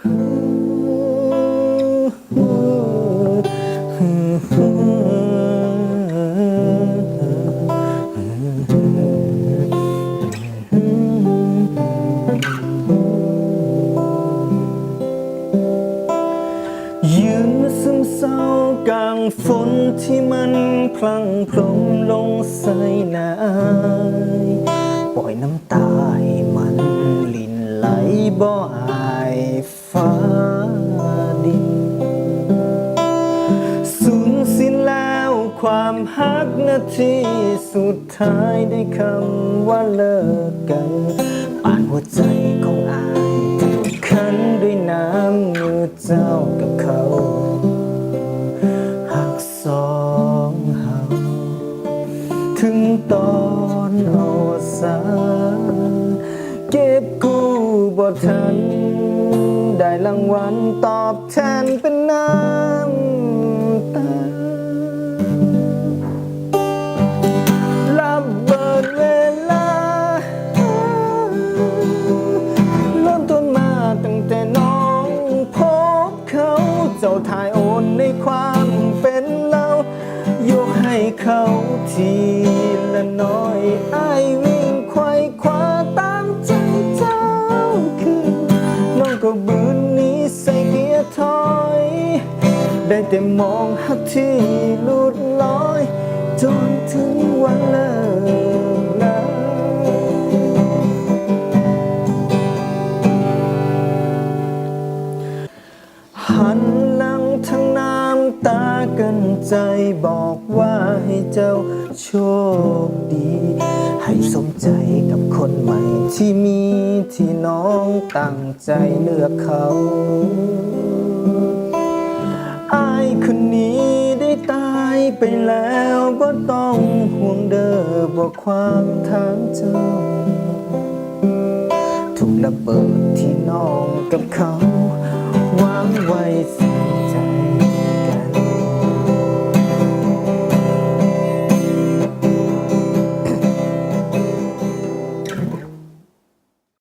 ยืนซึมเศร้ากลางฝนที่มันพลังพรมลงใส่หน้าปล่อยน้ำตาให้มันลินไหลบ่อายฟ้าดินสูญสิ้นแล้วความฮักนาทีสุดท้ายได้คำว่าเลิกกันป่านหัวใจของอายถูกคั้นด้วยน้ำมือเจ้ากับเขาหักสองเฮาถึงตอนอวสานเก็บกู้บ่ทันได้รางวัลตอบแทนเป็นน้ำตาระเบิดเวลาเริ่มต้นมาตั้งแต่น้องพบเขาเจ้าทายโอนในความเป็นเรายกให้เขาทีละน้อยอ้ายวิ่งไขว่คว้าตามใจเจ้าคืนน้องก็บืนนี้ใส่เกียร์ถอยได้แต่มองหักที่หลุดลอยจนถึงวันเลิกลาหันหลังทั้งน้ำตากันใจบอกว่าให้เจ้าโชคดีให้สมใจกับคนใหม่ที่มีที่น้องตั้งใจเลือกเขาอายคนนี้ได้ตายไปแล้วบ่ต้องห่วงเด้อบ่ความทางเจ้าถูกระเบิดที่น้องกับเขาวางไว้